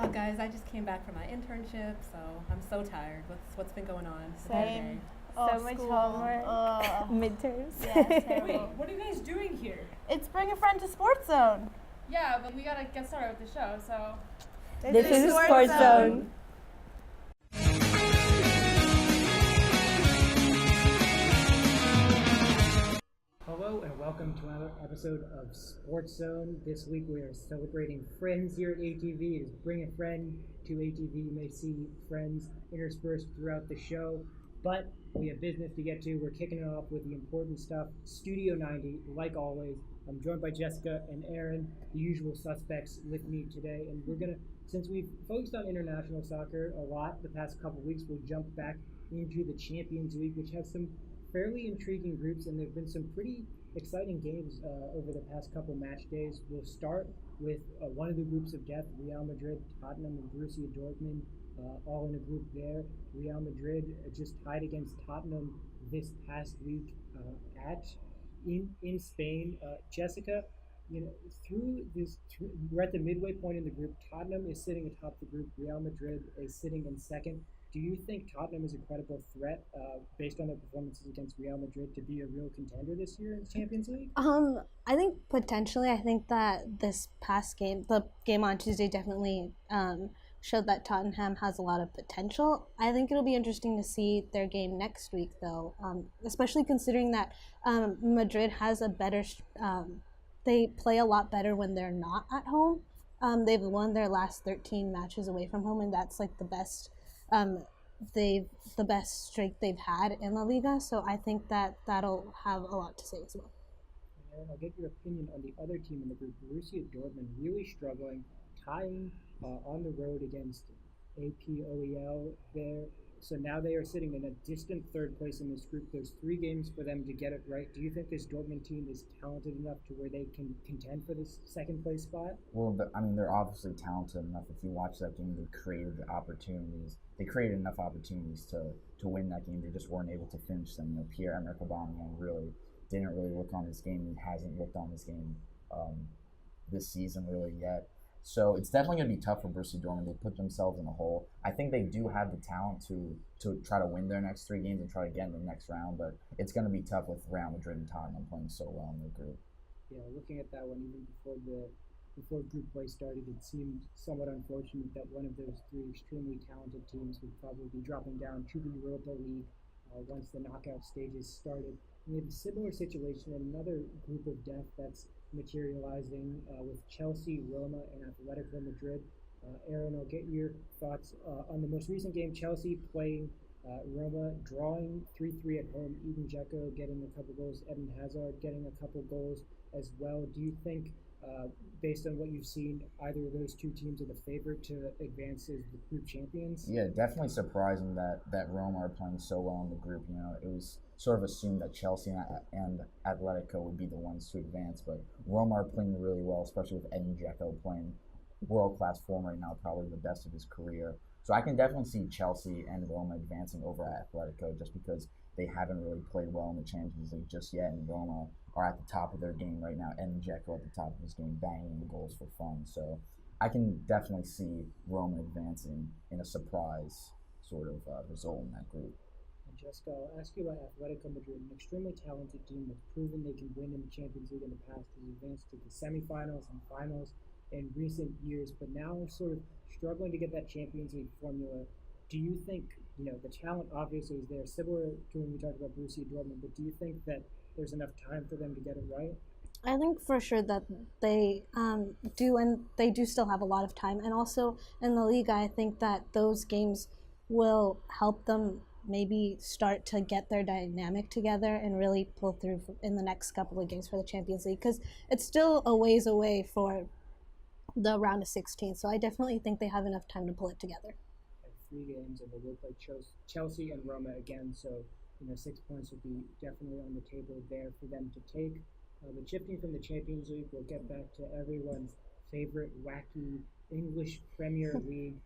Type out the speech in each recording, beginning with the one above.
Oh, guys, I just came back from my internship, so I'm so tired. What's been going on? Same. So much school. homework. Midterms. Yeah, it's Wait, terrible. what are you guys doing here? It's Bring a Friend to SportsZone. Yeah, but we gotta get started with the show, so. This is SportsZone. Hello and welcome to another episode of SportsZone. This week we are celebrating Friends here at ATV. It is Bring a Friend to ATV. You may see friends interspersed throughout the show, but we have business to get to. We're kicking it off with the important stuff. Studio 90, like always. I'm joined by Jessica and Aaron, the usual suspects with me today, and we're gonna, since we've focused on international soccer a lot the past couple weeks, we'll jump back into the Champions League, which has some fairly intriguing groups, and there have been some pretty exciting games over the past couple match days. We'll start with one of the groups of death, Real Madrid, Tottenham, and Borussia Dortmund, all in a group there. Real Madrid just tied against Tottenham this past week in Spain. Jessica, we're at the midway point in the group. Tottenham is sitting atop the group. Real Madrid is sitting in second. Do you think Tottenham is a credible threat, based on their performances against Real Madrid, to be a real contender this year in the Champions League? I think potentially. I think that this past game, the game on Tuesday, definitely showed that Tottenham has a lot of potential. I think it'll be interesting to see their game next week, though, especially considering that Madrid has a better. They play a lot better when they're not at home. They've won their last 13 matches away from home, and that's like the best. The best streak they've had in La Liga, so I think that that'll have a lot to say as well. And I'll get your opinion on the other team in the group, Borussia Dortmund, really struggling, tying on the road against APOEL there. So now they are sitting in a distant third place in this group. There's 3 games for them to get it right. Do you think this Dortmund team is talented enough to where they can contend for this second place spot? Well, they're obviously talented enough. If you watch that game, they created opportunities. They created enough opportunities to win that game. They just weren't able to finish them. Pierre-Emerick Aubameyang really didn't really look on this game. He hasn't looked on this game this season really yet. So it's definitely going to be tough for Borussia Dortmund. They put themselves in a hole. I think they do have the talent to try to win their next 3 games and try to get in the next round, but it's going to be tough with Real Madrid and Tottenham playing so well in their group. Yeah, looking at that one, even before group play started, it seemed somewhat unfortunate that one of those 3 extremely talented teams would probably be dropping down to the Europa League once the knockout stages started. And we have a similar situation in another group of death that's materializing with Chelsea, Roma, and Atletico Madrid. Aaron, I'll get your thoughts on the most recent game. Chelsea playing Roma, drawing 3-3 at home. Eden Dzeko getting a couple goals. Eden Hazard getting a couple goals as well. Do you think, based on what you've seen, either of those 2 teams are the favorite to advance as the group champions? Yeah, definitely surprising that Roma are playing so well in the group. It was sort of assumed that Chelsea and Atletico would be the ones to advance, but Roma are playing really well, especially with Eden Dzeko playing world-class form right now, probably the best of his career. So I can definitely see Chelsea and Roma advancing over Atletico just because they haven't really played well in the Champions League just yet, and Roma are at the top of their game right now. Eden Dzeko at the top of his game, banging goals for fun. So I can definitely see Roma advancing in a surprise sort of result in that group. Jessica, I'll ask you about Atletico Madrid, an extremely talented team that's proven they can win in the Champions League in the past, has advanced to the semifinals and finals in recent years, but now are sort of struggling to get that Champions League formula. Do you think, the talent obviously is there, similar to when we talked about Borussia Dortmund, but do you think that there's enough time for them to get it right? I think for sure that they do, and they do still have a lot of time. And also in the Liga, I think that those games will help them maybe start to get their dynamic together and really pull through in the next couple of games for the Champions League, because it's still a ways away for the round of 16. So I definitely think they have enough time to pull it together. 3 games, and they will play Chelsea and Roma again, so 6 points will be definitely on the table there for them to take. But shifting from the Champions League, we'll get back to everyone's favorite wacky English Premier League.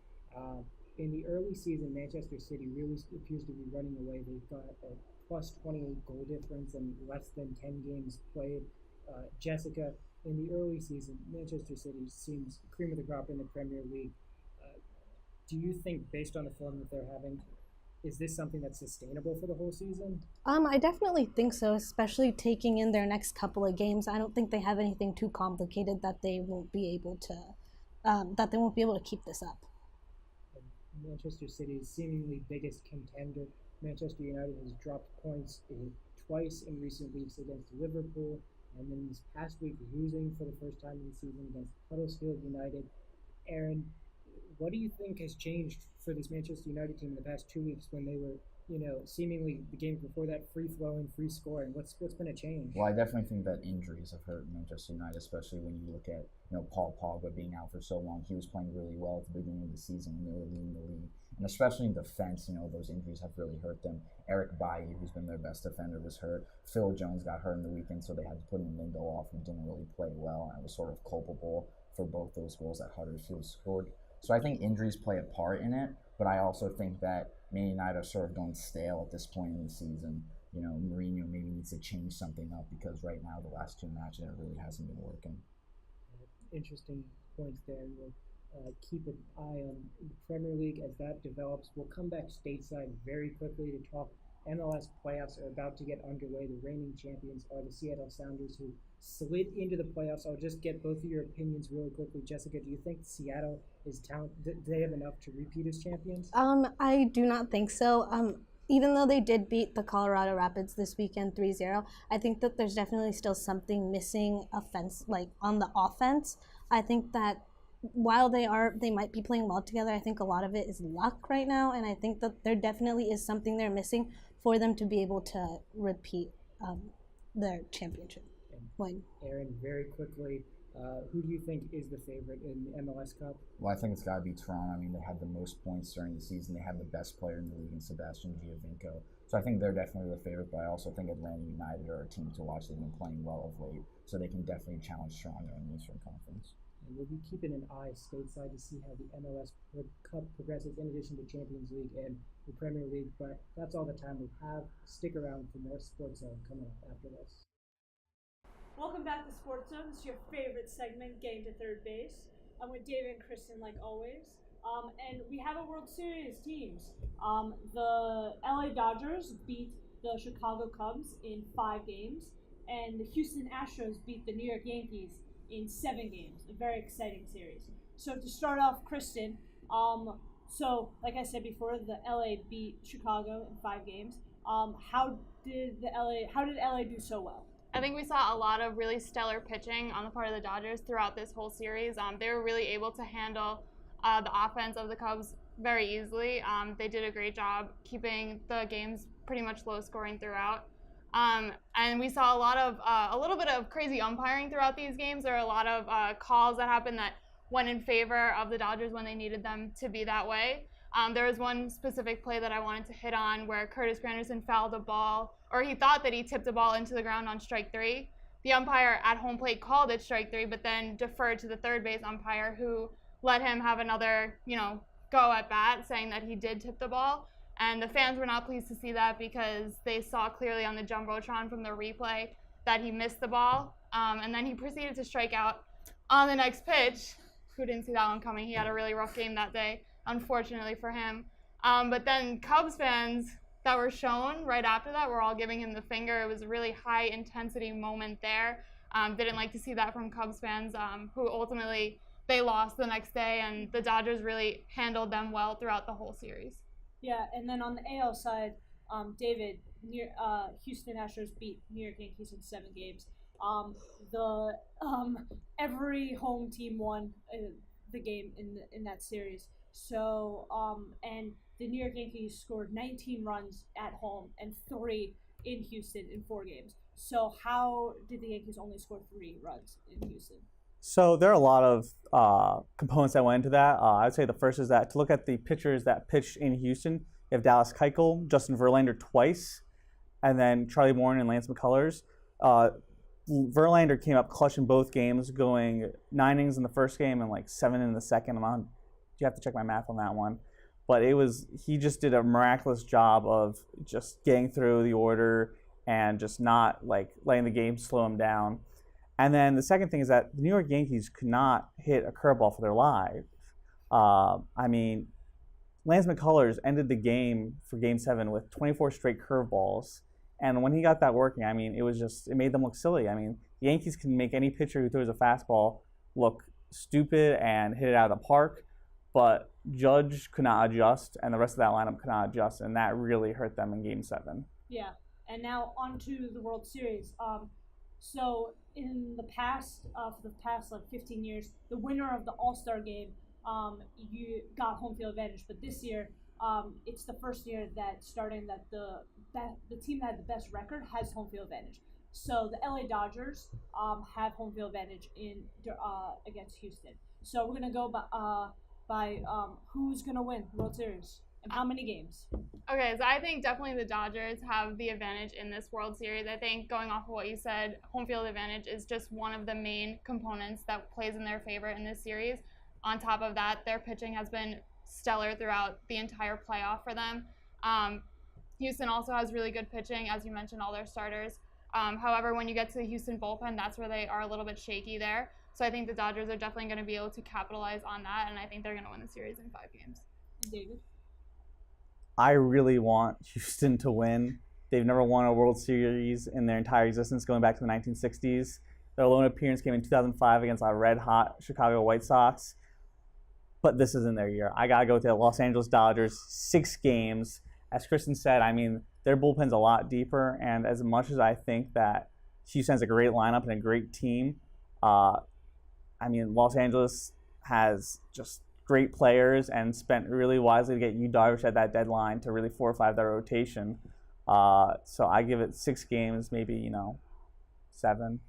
In the early season, Manchester City really appears to be running away. They've got a plus 28 goal difference and less than 10 games played. Jessica, in the early season, Manchester City seems cream of the crop in the Premier League. Do you think, based on the form that they're having, is this something that's sustainable for the whole season? I definitely think so, especially taking in their next couple of games. I don't think they have anything too complicated that they won't be able to keep this up. And Manchester City's seemingly biggest contender, Manchester United, has dropped points twice in recent weeks against Liverpool, and then this past week losing for the first time in the season against Huddersfield United. Aaron, what do you think has changed for this Manchester United team in the past 2 weeks when they were, seemingly the games before that free-flowing, free-scoring? What's been a change? Well, I definitely think that injuries have hurt Manchester United, especially when you look at Paul Pogba being out for so long. He was playing really well at the beginning of the season when they were leading the league, and especially in defense, those injuries have really hurt them. Eric Bailly, who's been their best defender, was hurt. Phil Jones got hurt in the weekend, so they had to put in Lindelof, who didn't really play well and was sort of culpable for both those goals that Huddersfield scored. So I think injuries play a part in it, but I also think that Man United are sort of going stale at this point in the season. Mourinho maybe needs to change something up because right now the last two matches it really hasn't been working. Interesting points there. We'll keep an eye on the Premier League as that develops. We'll come back stateside very quickly to talk MLS playoffs are about to get underway. The reigning champions are the Seattle Sounders, who slid into the playoffs. I'll just get both of your opinions really quickly. Jessica, do you think Seattle is talented? Do they have enough to repeat as champions? I do not think so. Even though they did beat the Colorado Rapids this weekend 3-0, I think that there's definitely still something missing on the offense. I think that while they might be playing well together, I think a lot of it is luck right now, and I think that there definitely is something they're missing for them to be able to repeat their championship win. Aaron, very quickly, who do you think is the favorite in the MLS Cup? Well, I think it's got to be Toronto. I mean, they had the most points during the season. They have the best player in the league in Sebastian Giovinco. So I think they're definitely the favorite, but I also think Atlanta United are a team to watch. They've been playing well of late, so they can definitely challenge Toronto in the Eastern Conference. And we'll be keeping an eye stateside to see how the MLS Cup progresses in addition to Champions League and the Premier League. But that's all the time we have. Stick around for more SportsZone coming up after this. Welcome back to SportsZone. This is your favorite segment, Getting to Third Base. I'm with David and Kristen, like always. And we have a World Series teams. The LA Dodgers beat the Chicago Cubs in 5 games, and the Houston Astros beat the New York Yankees in 7 games. A very exciting series. So to start off, Kristen, so like I said before, the LA beat Chicago in 5 games. How did LA do so well? I think we saw a lot of really stellar pitching on the part of the Dodgers throughout this whole series. They were really able to handle the offense of the Cubs very easily. They did a great job keeping the games pretty much low scoring throughout. And we saw a little bit of crazy umpiring throughout these games. There were a lot of calls that happened that went in favor of the Dodgers when they needed them to be that way. There was one specific play that I wanted to hit on where Curtis Granderson fouled a ball, or he thought that he tipped a ball into the ground on strike 3. The umpire at home plate called it strike 3, but then deferred to the third base umpire, who let him have another, go at bat, saying that he did tip the ball. And the fans were not pleased to see that because they saw clearly on the Jumbotron from the replay that he missed the ball. And then he proceeded to strike out on the next pitch. Who didn't see that one coming? He had a really rough game that day, unfortunately for him. But then Cubs fans that were shown right after that were all giving him the finger. It was a really high intensity moment there. Didn't like to see that from Cubs fans, who ultimately they lost the next day, and the Dodgers really handled them well throughout the whole series. Yeah, and then on the AL side, David, Houston Astros beat New York Yankees in 7 games. Every home team won the game in that series. So, and the New York Yankees scored 19 runs at home and 3 in Houston in 4 games. So how did the Yankees only score 3 runs in Houston? So there are a lot of components that went into that. I would say the first is that to look at the pitchers that pitched in Houston, you have Dallas Keuchel, Justin Verlander twice, and then Charlie Morton and Lance McCullers. Verlander came up clutch in both games, going 9 innings in the first game and 7 in the second. You have to check my math on that one. But he just did a miraculous job of just getting through the order and just not letting the game slow him down. And then the second thing is that the New York Yankees could not hit a curveball for their life. I mean, Lance McCullers ended the game for Game 7 with 24 straight curveballs. And when he got that working, I mean, it made them look silly. I mean, the Yankees can make any pitcher who throws a fastball look stupid and hit it out of the park, but Judge could not adjust, and the rest of that lineup could not adjust, and that really hurt them in Game 7. Yeah, and now on to the World Series. So in the past, for the past like 15 years, the winner of the All-Star game, you got home field advantage. But this year, it's the first year that the team that had the best record has home field advantage. So the LA Dodgers have home field advantage against Houston. So we're gonna go by who's gonna win World Series and how many games. Okay, so I think definitely the Dodgers have the advantage in this World Series. I think going off of what you said, home field advantage is just one of the main components that plays in their favor in this series. On top of that, their pitching has been stellar throughout the entire playoff for them. Houston also has really good pitching, as you mentioned, all their starters. However, when you get to the Houston bullpen, that's where they are a little bit shaky there. So I think the Dodgers are definitely going to be able to capitalize on that, and I think they're going to win the series in 5 games. David? I really want Houston to win. They've never won a World Series in their entire existence, going back to the 1960s. Their lone appearance came in 2005 against a red-hot Chicago White Sox. But this isn't their year. I got to go with the Los Angeles Dodgers, 6 games. As Kristen said, I mean, their bullpen's a lot deeper, and as much as I think that Houston has a great lineup and a great team, I mean, Los Angeles has just great players and spent really wisely to get Yu Darvish at that deadline to really fortify their rotation. So I give it 6 games, maybe 7.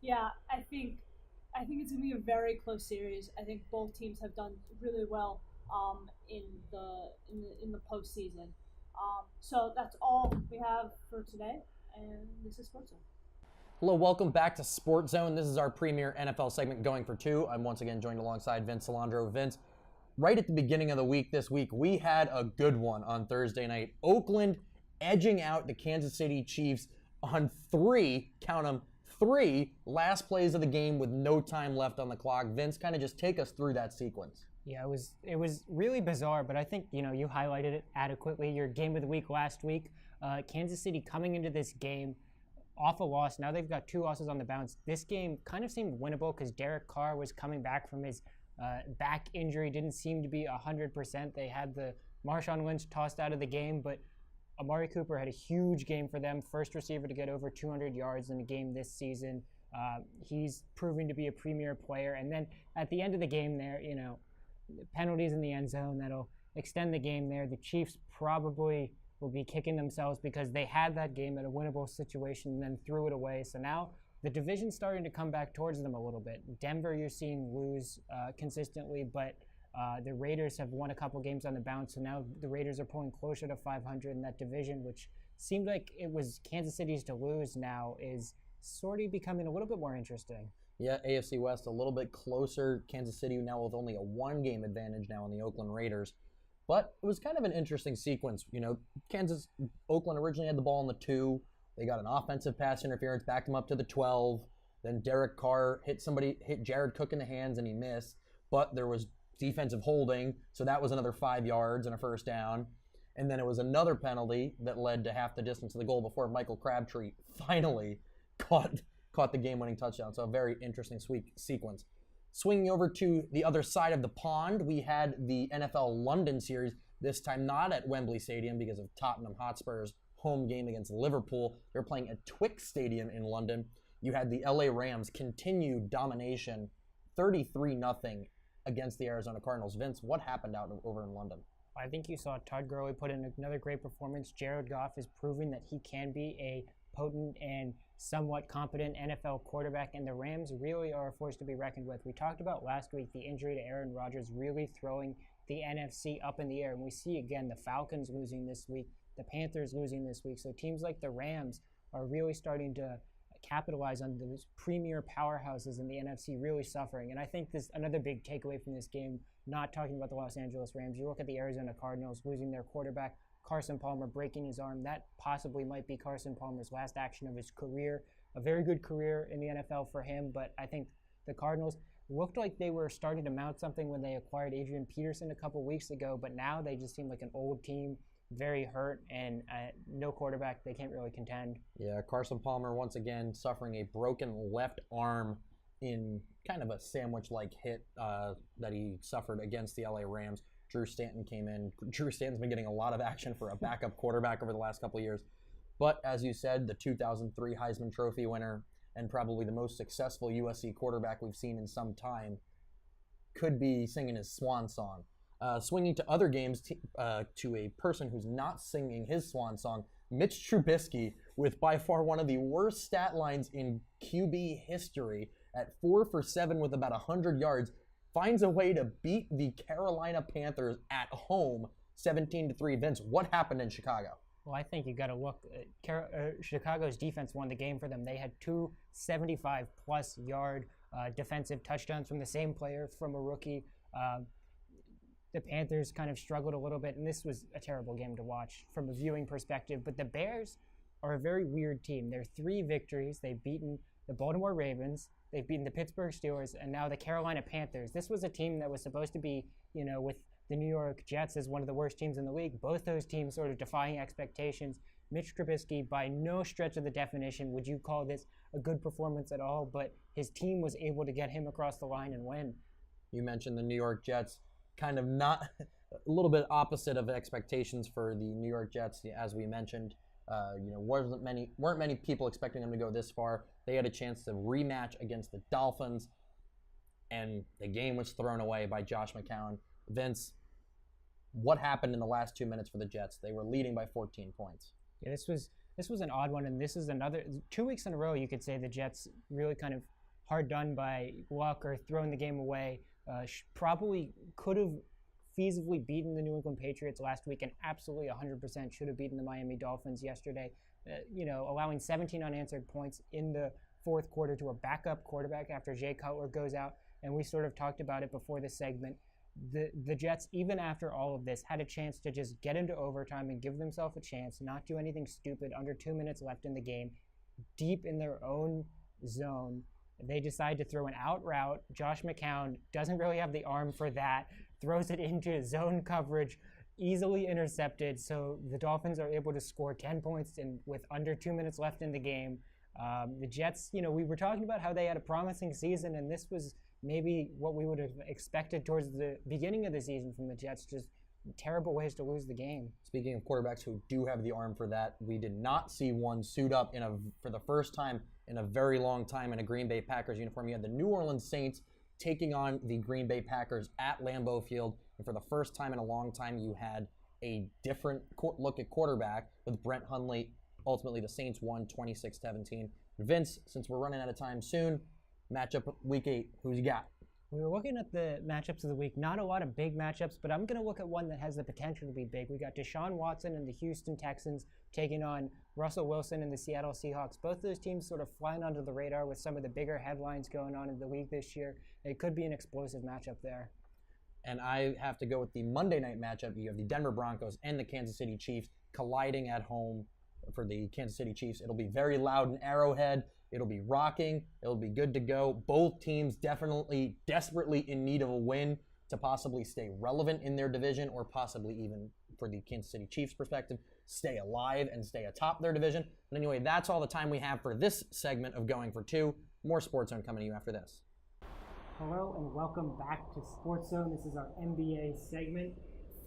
Yeah, I think it's gonna be a very close series. I think both teams have done really well in the postseason. So that's all we have for today, and this is SportsZone. Hello, welcome back to SportsZone. This is our premier NFL segment, Going for Two. I'm once again joined alongside Vince Salandro. Vince, right at the beginning of the week this week, we had a good one on Thursday night. Oakland edging out the Kansas City Chiefs on 3, count them, 3 last plays of the game with no time left on the clock. Vince, kind of just take us through that sequence. Yeah, it was really bizarre, but I think you highlighted it adequately. Your game of the week last week, Kansas City coming into this game off a loss. Now they've got 2 losses on the bounce. This game kind of seemed winnable because Derek Carr was coming back from his back injury. Didn't seem to be 100%. They had the Marshawn Lynch tossed out of the game, but Amari Cooper had a huge game for them. First receiver to get over 200 yards in a game this season. He's proving to be a premier player. And then at the end of the game there, penalties in the end zone that'll extend the game there. The Chiefs probably will be kicking themselves because they had that game at a winnable situation and then threw it away. So now the division's starting to come back towards them a little bit. Denver you're seeing lose consistently, but the Raiders have won a couple games on the bounce, so now the Raiders are pulling closer to 500 in that division, which seemed like it was Kansas City's to lose now is sort of becoming a little bit more interesting. Yeah, AFC West a little bit closer. Kansas City now with only a 1-game advantage now on the Oakland Raiders. But it was kind of an interesting sequence. Oakland originally had the ball on the 2. They got an offensive pass interference, backed them up to the 12. Then Derek Carr hit Jared Cook in the hands, and he missed. But there was defensive holding, so that was another 5 yards and a first down. And then it was another penalty that led to half the distance to the goal before Michael Crabtree finally caught the game-winning touchdown. So a very interesting sequence. Swinging over to the other side of the pond, we had the NFL London series, this time not at Wembley Stadium because of Tottenham Hotspur's home game against Liverpool. They're playing at Twickenham Stadium in London. You had the LA Rams continue domination, 33-0 against the Arizona Cardinals. Vince, what happened over in London? I think you saw Todd Gurley put in another great performance. Jared Goff is proving that he can be a potent and somewhat competent NFL quarterback, and the Rams really are a force to be reckoned with. We talked about last week the injury to Aaron Rodgers really throwing the NFC up in the air, and we see again the Falcons losing this week, the Panthers losing this week, so teams like the Rams are really starting to capitalize on those premier powerhouses in the NFC really suffering. And I think this another big takeaway from this game, not talking about the Los Angeles Rams, you look at the Arizona Cardinals losing their quarterback, Carson Palmer breaking his arm. That possibly might be Carson Palmer's last action of his career. A very good career in the NFL for him, but I think the Cardinals, looked like they were starting to mount something when they acquired Adrian Peterson a couple weeks ago, but now they just seem like an old team, very hurt, and no quarterback. They can't really contend. Yeah, Carson Palmer once again suffering a broken left arm in kind of a sandwich-like hit that he suffered against the LA Rams. Drew Stanton came in. Drew Stanton's been getting a lot of action for a backup quarterback over the last couple of years. But as you said, the 2003 Heisman Trophy winner and probably the most successful USC quarterback we've seen in some time could be singing his swan song. Swinging to other games to a person who's not singing his swan song, Mitch Trubisky, with by far one of the worst stat lines in QB history at 4 for 7 with about 100 yards, finds a way to beat the Carolina Panthers at home 17-3. Vince, what happened in Chicago? Well, I think you got to look. Chicago's defense won the game for them. They had 2 75-plus yard defensive touchdowns from the same player, from a rookie. The Panthers kind of struggled a little bit, and this was a terrible game to watch from a viewing perspective. But the Bears are a very weird team. They're 3 victories. They've beaten the Baltimore Ravens, they've beaten the Pittsburgh Steelers, and now the Carolina Panthers. This was a team that was supposed to be, with the New York Jets as one of the worst teams in the league. Both those teams sort of defying expectations. Mitch Trubisky, by no stretch of the definition would you call this a good performance at all, but his team was able to get him across the line and win. You mentioned the New York Jets, kind of not a little bit opposite of expectations for the New York Jets, as we mentioned. Weren't many people expecting them to go this far. They had a chance to rematch against the Dolphins, and the game was thrown away by Josh McCown. Vince, what happened in the last 2 minutes for the Jets? They were leading by 14 points. Yeah, this was an odd one, and this is another 2 weeks in a row. You could say the Jets really kind of hard done by luck or throwing the game away. Probably could have feasibly beaten the New England Patriots last week, and absolutely 100% should have beaten the Miami Dolphins yesterday. Allowing 17 unanswered points in the fourth quarter to a backup quarterback after Jay Cutler goes out, and we sort of talked about it before this segment. The Jets, even after all of this, had a chance to just get into overtime and give themselves a chance, not do anything stupid, under 2 minutes left in the game, deep in their own zone. They decide to throw an out route. Josh McCown doesn't really have the arm for that, throws it into zone coverage, easily intercepted, so the Dolphins are able to score 10 points with under 2 minutes left in the game. The Jets, we were talking about how they had a promising season, and this was maybe what we would have expected towards the beginning of the season from the Jets, just terrible ways to lose the game. Speaking of quarterbacks who do have the arm for that, we did not see one suit up for the first time in a very long time in a Green Bay Packers uniform. You had the New Orleans Saints taking on the Green Bay Packers at Lambeau Field, and for the first time in a long time, you had a different look at quarterback with Brett Hundley. Ultimately, the Saints won 26-17. Vince, since we're running out of time soon, matchup week 8, who's you got? We were looking at the matchups of the week. Not a lot of big matchups, but I'm going to look at one that has the potential to be big. We got Deshaun Watson and the Houston Texans taking on Russell Wilson and the Seattle Seahawks. Both those teams sort of flying under the radar with some of the bigger headlines going on in the league this year. It could be an explosive matchup there. And I have to go with the Monday night matchup. You have the Denver Broncos and the Kansas City Chiefs colliding at home for the Kansas City Chiefs. It'll be very loud in Arrowhead. It'll be rocking. It'll be good to go. Both teams definitely desperately in need of a win to possibly stay relevant in their division, or possibly even, for the Kansas City Chiefs perspective, stay alive and stay atop their division. But anyway, that's all the time we have for this segment of Going for Two. More SportsZone coming to you after this. Hello and welcome back to SportsZone. This is our NBA segment.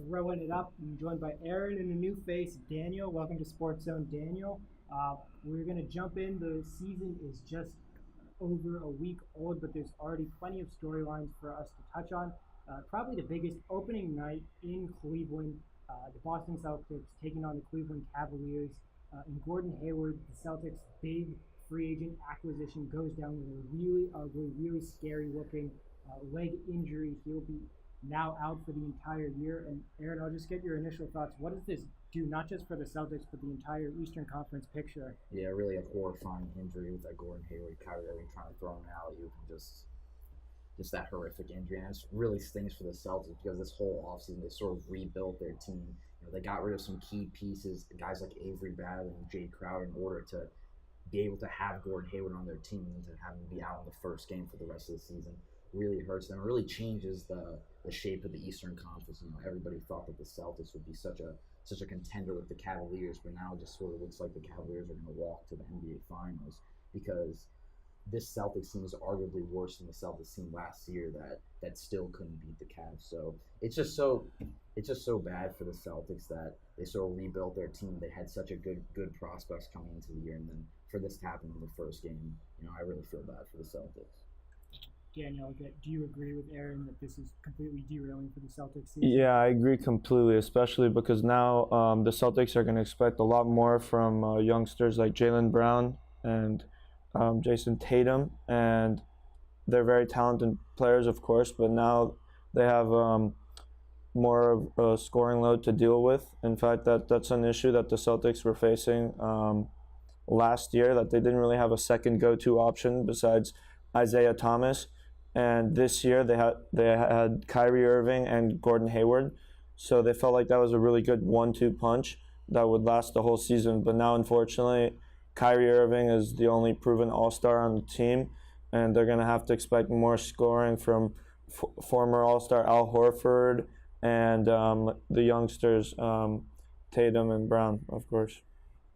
Throwing it up. I'm joined by Aaron and a new face, Daniel. Welcome to SportsZone, Daniel. We're going to jump in. The season is just over a week old, but there's already plenty of storylines for us to touch on. Probably the biggest opening night in Cleveland, the Boston Celtics taking on the Cleveland Cavaliers. And Gordon Hayward, the Celtics' big free agent acquisition, goes down with a really ugly, really scary-looking leg injury. He'll be now out for the entire year. And Aaron, I'll just get your initial thoughts. What does this do, not just for the Celtics, but the entire Eastern Conference picture? Yeah, really a horrifying injury with that Gordon Hayward, Kyrie Irving trying to throw him an alley-oop, and just that horrific injury. And it really stings for the Celtics because this whole offseason they sort of rebuilt their team. They got rid of some key pieces, guys like Avery Bradley and Jay Crowder, in order to be able to have Gordon Hayward on their team and to have him be out in the first game for the rest of the season. really hurts them. It really changes the shape of the Eastern Conference. Everybody thought that the Celtics would be such a contender with the Cavaliers, but now it just sort of looks like the Cavaliers are going to walk to the NBA Finals because this Celtics team is arguably worse than the Celtics team last year that still couldn't beat the Cavs. So it's just so bad for the Celtics that they sort of rebuilt their team. They had such a good prospects coming into the year, and then for this to happen in the first game, I really feel bad for the Celtics. Daniel, do you agree with Aaron that this is completely derailing for the Celtics season? Yeah, I agree completely, especially because now the Celtics are going to expect a lot more from youngsters like Jaylen Brown and Jason Tatum, and they're very talented players, of course, but now they have more of a scoring load to deal with. In fact, that's an issue that the Celtics were facing last year, that they didn't really have a second go-to option besides Isaiah Thomas. And this year they had Kyrie Irving and Gordon Hayward, so they felt like that was a really good 1-2 punch that would last the whole season. But now, unfortunately, Kyrie Irving is the only proven All-Star on the team, and they're going to have to expect more scoring from former All-Star Al Horford and the youngsters Tatum and Brown, of course.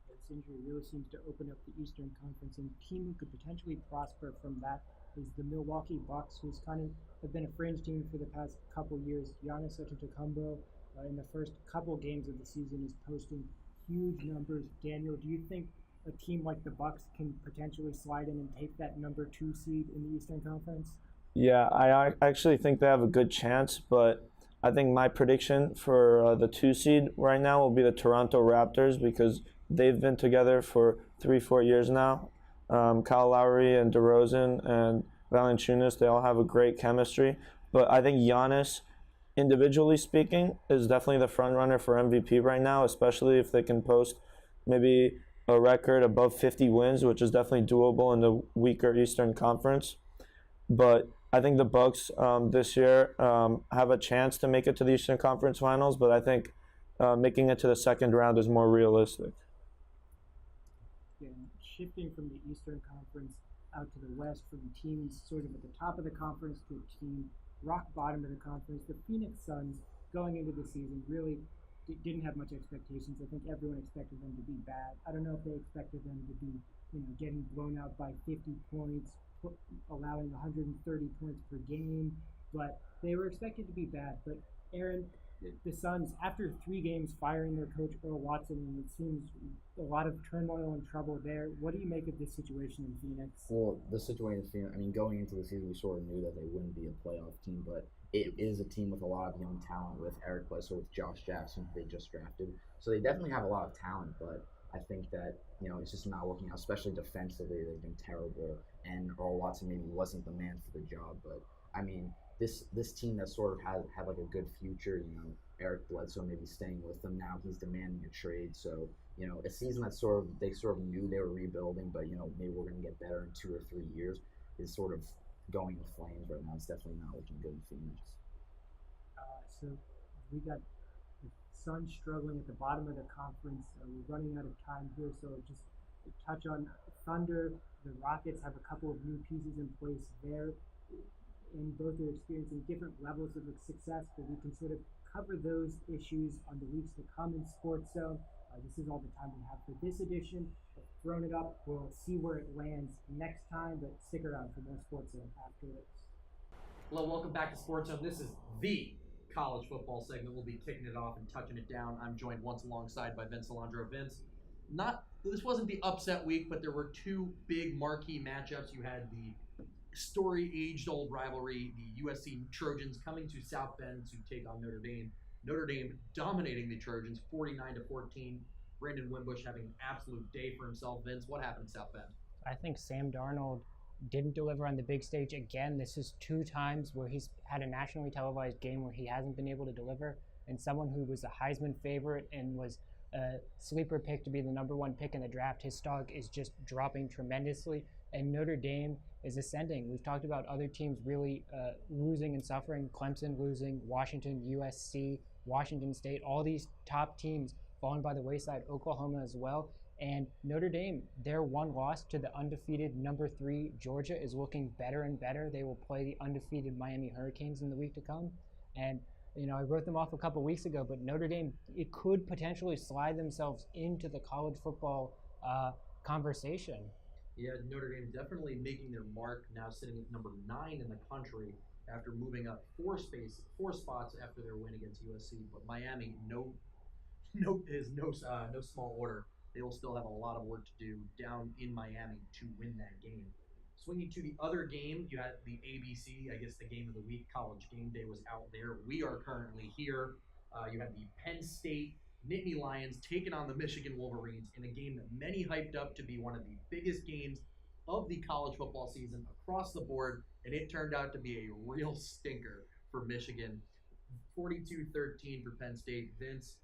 This injury really seems to open up the Eastern Conference, and the team who could potentially prosper from that is the Milwaukee Bucks, who's kind of have been a fringe team for the past couple years. Giannis Antetokounmpo in the first couple games of the season is posting huge numbers. Daniel, do you think a team like the Bucks can potentially slide in and take that number 2 seed in the Eastern Conference? Yeah, I actually think they have a good chance, but I think my prediction for the 2 seed right now will be the Toronto Raptors, because they've been together for 3-4 years now. Kyle Lowry and DeRozan and Valanciunas, they all have a great chemistry. But I think Giannis, individually speaking, is definitely the front runner for MVP right now, especially if they can post maybe a record above 50 wins, which is definitely doable in the weaker Eastern Conference. But I think the Bucks this year have a chance to make it to the Eastern Conference Finals, but I think making it to the second round is more realistic. Shifting from the Eastern Conference out to the West, from teams sort of at the top of the conference to a team rock bottom of the conference, the Phoenix Suns going into the season really didn't have much expectations. I think everyone expected them to be bad. I don't know if they expected them to be, getting blown out by 50 points, allowing 130 points per game, but they were expected to be bad. But Aaron, the Suns, after 3 games firing their coach Earl Watson, and it seems a lot of turmoil and trouble there. What do you make of this situation in Phoenix? Well, the situation in Phoenix, going into the season, we sort of knew that they wouldn't be a playoff team, but it is a team with a lot of young talent, with Eric Bledsoe, with Josh Jackson, who they just drafted. So they definitely have a lot of talent, but I think that, it's just not working out, especially defensively. They've been terrible, and Earl Watson maybe wasn't the man for the job, but this team that sort of had like a good future, Eric Bledsoe maybe staying with them. Now he's demanding a trade. So, a season that they sort of knew they were rebuilding, but, maybe we're going to get better in 2 or 3 years, is sort of going to flames right now. It's definitely not looking good in Phoenix. So we got the Suns struggling at the bottom of the conference. We're running out of time here, so just to touch on Thunder. The Rockets have a couple of new pieces in place there, and both are experiencing different levels of success, but we can sort of cover those issues on the weeks to come in SportsZone. This is all the time we have for this edition. I've thrown it up. We'll see where it lands next time, but stick around for more SportsZone after this. Hello, welcome back to SportsZone. This is the college football segment. We'll be kicking it off and touching it down. I'm joined once alongside by Vince Alondro. Vince, this wasn't the upset week, but there were 2 big marquee matchups. You had the age-old rivalry, the USC Trojans coming to South Bend to take on Notre Dame. Notre Dame dominating the Trojans 49-14. Brandon Wimbush having an absolute day for himself. Vince, what happened in South Bend? I think Sam Darnold didn't deliver on the big stage again. This is 2 times where he's had a nationally televised game where he hasn't been able to deliver. And someone who was a Heisman favorite and was a sleeper pick to be the number 1 pick in the draft, his stock is just dropping tremendously. And Notre Dame is ascending. We've talked about other teams really losing and suffering. Clemson losing, Washington, USC, Washington State, all these top teams falling by the wayside, Oklahoma as well. And Notre Dame, their one loss to the undefeated number 3 Georgia is looking better and better. They will play the undefeated Miami Hurricanes in the week to come. And I wrote them off a couple weeks ago, but Notre Dame, it could potentially slide themselves into the college football conversation. Yeah, Notre Dame definitely making their mark, now sitting at number 9 in the country after moving up four spots after their win against USC. But Miami, no small order. They will still have a lot of work to do down in Miami to win that game. Swinging to the other game, you had the ABC, I guess the game of the week. College Game Day was out there. We are currently here. You had the Penn State Nittany Lions taking on the Michigan Wolverines in a game that many hyped up to be one of the biggest games of the college football season across the board, and it turned out to be a real stinker for Michigan. 42-13 for Penn State. Vince,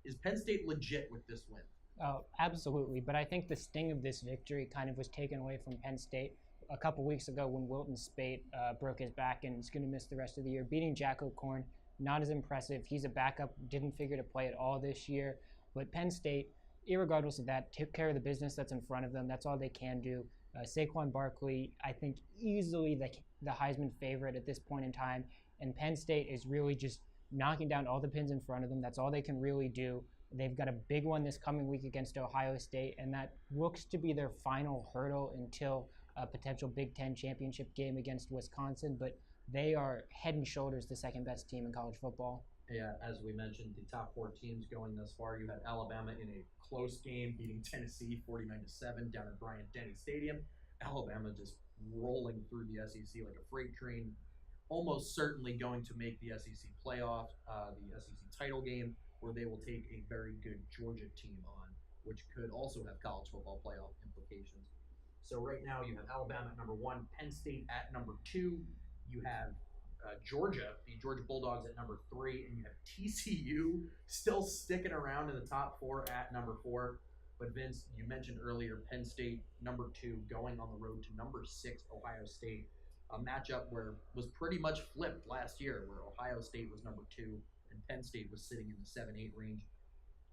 is Penn State legit with this win? Oh, absolutely. But I think the sting of this victory kind of was taken away from Penn State a couple weeks ago when Wilton Spate broke his back and is going to miss the rest of the year. Beating Jack O'Korn, not as impressive. He's a backup, didn't figure to play at all this year. But Penn State, irregardless of that, took care of the business that's in front of them. That's all they can do. Saquon Barkley, I think, easily the Heisman favorite at this point in time. And Penn State is really just knocking down all the pins in front of them. That's all they can really do. They've got a big one this coming week against Ohio State, and that looks to be their final hurdle until a potential Big Ten championship game against Wisconsin. But they are head and shoulders the second best team in college football. Yeah, as we mentioned, the top 4 teams going thus far. You had Alabama in a close game, beating Tennessee 49-7 down at Bryant-Denny Stadium. Alabama just rolling through the SEC like a freight train, almost certainly going to make the SEC playoff, the SEC title game, where they will take a very good Georgia team on, which could also have college football playoff implications. So right now you have Alabama at number 1, Penn State at number 2. You have Georgia, the Georgia Bulldogs at number 3, and you have TCU still sticking around in the top 4 at number 4. But Vince, you mentioned earlier Penn State number 2 going on the road to number 6 Ohio State, a matchup where was pretty much flipped last year, where Ohio State was number 2 and Penn State was sitting in the 7-8 range.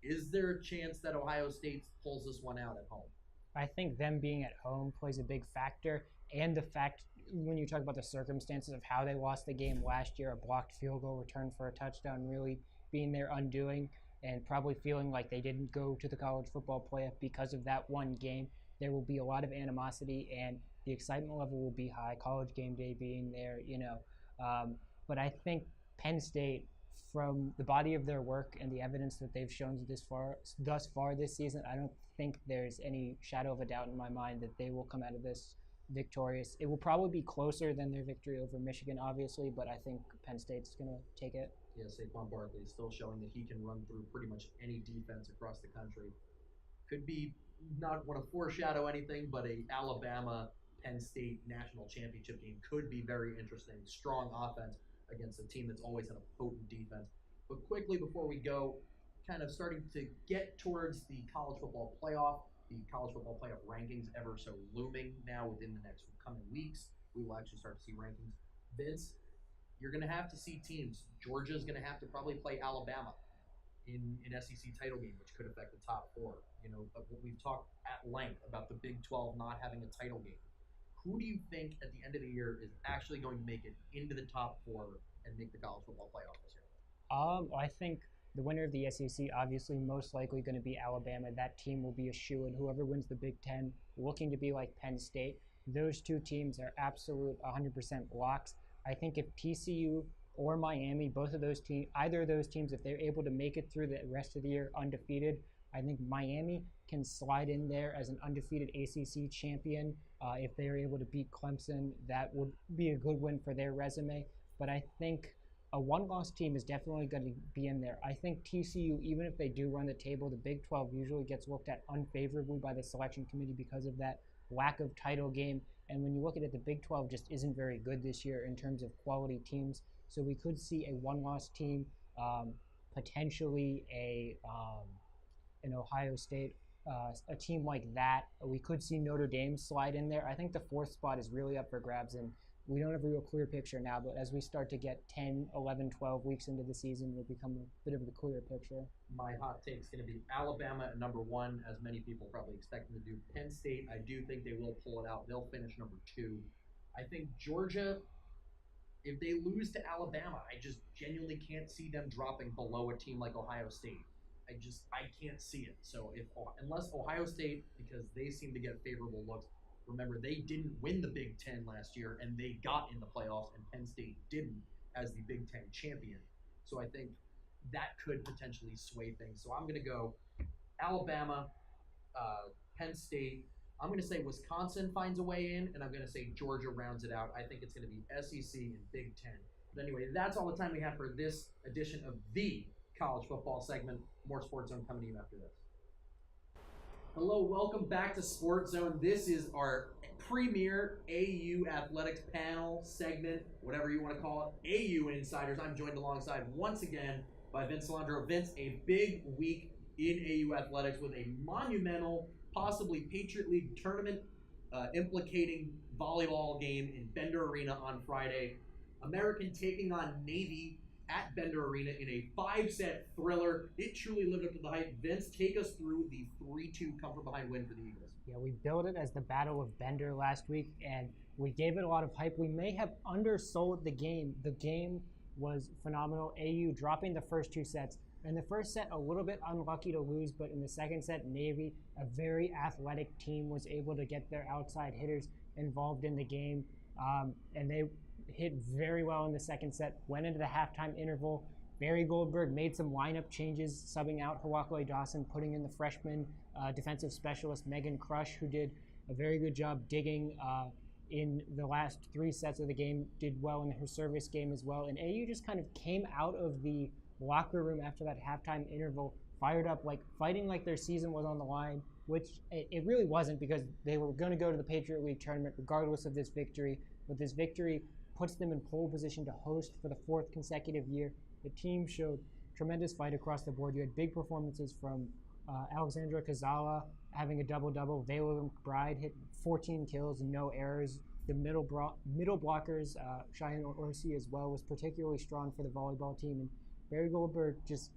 Is there a chance that Ohio State pulls this one out at home? I think them being at home plays a big factor, and the fact when you talk about the circumstances of how they lost the game last year, a blocked field goal return for a touchdown really being their undoing, and probably feeling like they didn't go to the college football playoff because of that one game. There will be a lot of animosity, and the excitement level will be high. College Game Day being there, but I think Penn State, from the body of their work and the evidence that they've shown thus far this season, I don't think there's any shadow of a doubt in my mind that they will come out of this victorious. It will probably be closer than their victory over Michigan, obviously, but I think Penn State's going to take it. Yeah, Saquon Barkley is still showing that he can run through pretty much any defense across the country. Could be, not want to foreshadow anything, but a Alabama Penn State national championship game could be very interesting. Strong offense against a team that's always had a potent defense. But quickly before we go, kind of starting to get towards the college football playoff, the college football playoff rankings ever so looming now within the next coming weeks. We will actually start to see rankings. Vince, you're going to have to see teams. Georgia's going to have to probably play Alabama in an SEC title game, which could affect the top 4. We've talked at length about the Big 12 not having a title game. Who do you think at the end of the year is actually going to make it into the top 4 and make the college football playoff this year? I think the winner of the SEC, obviously, most likely going to be Alabama. That team will be a shoo-in. Whoever wins the Big Ten, looking to be like Penn State. Those 2 teams are absolute 100% locks. I think if TCU or Miami, either of those teams, if they're able to make it through the rest of the year undefeated, I think Miami can slide in there as an undefeated ACC champion. If they are able to beat Clemson, that would be a good win for their resume. But I think a one-loss team is definitely going to be in there. I think TCU, even if they do run the table, the Big 12 usually gets looked at unfavorably by the selection committee because of that lack of title game. And when you look at it, the Big 12 just isn't very good this year in terms of quality teams. So we could see a one-loss team, potentially an Ohio State, a team like that. We could see Notre Dame slide in there. I think the 4th spot is really up for grabs, and we don't have a real clear picture now, but as we start to get 10, 11, 12 weeks into the season, it'll become a bit of a clearer picture. My hot take is going to be Alabama at number 1, as many people probably expect them to do. Penn State, I do think they will pull it out. They'll finish number 2. I think Georgia, if they lose to Alabama, I just genuinely can't see them dropping below a team like Ohio State. I can't see it. So unless Ohio State, because they seem to get favorable looks. Remember, they didn't win the Big Ten last year, and they got in the playoffs, and Penn State didn't as the Big Ten champion. So I think that could potentially sway things. So I'm going to go Alabama, Penn State. I'm going to say Wisconsin finds a way in, and I'm going to say Georgia rounds it out. I think it's going to be SEC and Big Ten. But anyway, that's all the time we have for this edition of the college football segment. More Sports Zone coming to you after this. Hello, welcome back to Sports Zone. This is our premier AU athletics panel segment, whatever you want to call it. AU Insiders. I'm joined alongside once again by Vince Salandro. Vince, a big week in AU athletics with a monumental, possibly Patriot League tournament implicating volleyball game in Bender Arena on Friday. American taking on Navy at Bender Arena in a 5-set thriller. It truly lived up to the hype. Vince, take us through the 3-2 comfort behind win for the Eagles. Yeah, we billed it as the Battle of Bender last week, and we gave it a lot of hype. We may have undersold the game. The game was phenomenal. AU dropping the first 2 sets. In the first set, a little bit unlucky to lose, but in the second set, Navy, a very athletic team, was able to get their outside hitters involved in the game, and they hit very well in the second set, went into the halftime interval. Barry Goldberg made some lineup changes, subbing out Hawakoi Dawson, putting in the freshman defensive specialist Megan Crush, who did a very good job digging in the last 3 sets of the game, did well in her service game as well. And AU just kind of came out of the locker room after that halftime interval, fired up, like fighting like their season was on the line, which it really wasn't, because they were going to go to the Patriot League tournament regardless of this victory. But this victory puts them in pole position to host for the 4th consecutive year. The team showed tremendous fight across the board. You had big performances from Alexandra Kazala having a double-double. Vayla McBride hit 14 kills, no errors. The middle blockers, Cheyenne Orsi as well, was particularly strong for the volleyball team. And Barry Goldberg just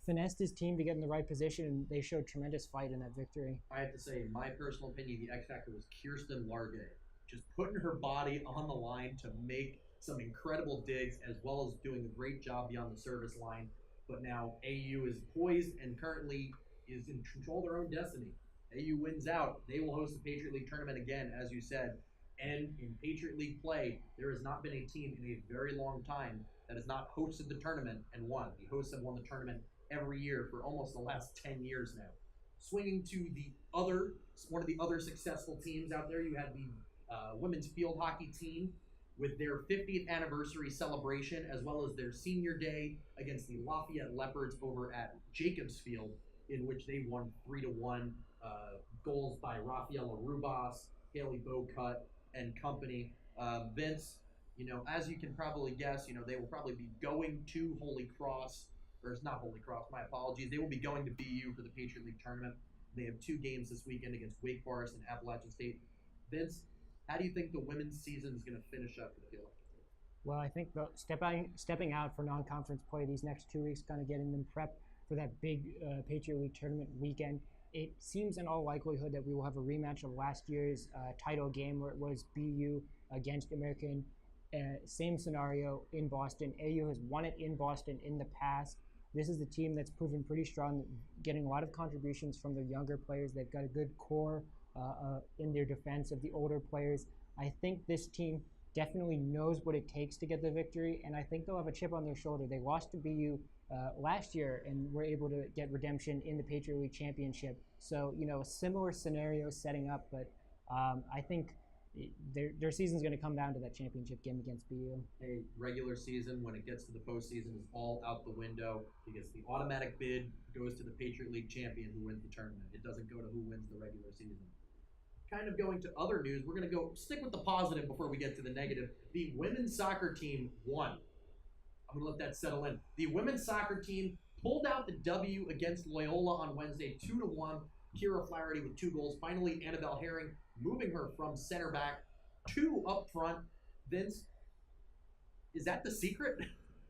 finessed his team to get in the right position, and they showed tremendous fight in that victory. I have to say, in my personal opinion, the X factor was Kirsten Largay, just putting her body on the line to make some incredible digs, as well as doing a great job beyond the service line. But now AU is poised and currently is in control of their own destiny. AU wins out, they will host the Patriot League tournament again, as you said. And in Patriot League play, there has not been a team in a very long time that has not hosted the tournament and won. The hosts have won the tournament every year for almost the last 10 years now. Swinging to one of the other successful teams out there, you had the women's field hockey team with their 50th anniversary celebration, as well as their senior day against the Lafayette Leopards over at Jacobs Field, in which they won 3-1. Goals by Rafaela Rubas, Haley Bocut, and company. Vince, as you can probably guess, they will probably be going to Holy Cross, or it's not Holy Cross, my apologies. They will be going to BU for the Patriot League tournament. They have 2 games this weekend against Wake Forest and Appalachian State. Vince, how do you think the women's season is going to finish up for the field hockey team? Well, I think stepping out for non-conference play these next 2 weeks, kind of getting them prepped for that big Patriot League tournament weekend. It seems in all likelihood that we will have a rematch of last year's title game, where it was BU against American. Same scenario in Boston. AU has won it in Boston in the past. This is a team that's proven pretty strong, getting a lot of contributions from their younger players. They've got a good core in their defense of the older players. I think this team definitely knows what it takes to get the victory, and I think they'll have a chip on their shoulder. They lost to BU last year and were able to get redemption in the Patriot League Championship. So, a similar scenario setting up, but I think their season's going to come down to that championship game against BU. A regular season, when it gets to the postseason, is all out the window, because the automatic bid goes to the Patriot League champion who wins the tournament. It doesn't go to who wins the regular season. Kind of going to other news, we're going to stick with the positive before we get to the negative. The women's soccer team won. I'm going to let that settle in. The women's soccer team pulled out the W against Loyola on Wednesday, 2-1. Kira Flaherty with 2 goals. Finally, Annabelle Herring moving her from center back to up front. Vince, is that the secret?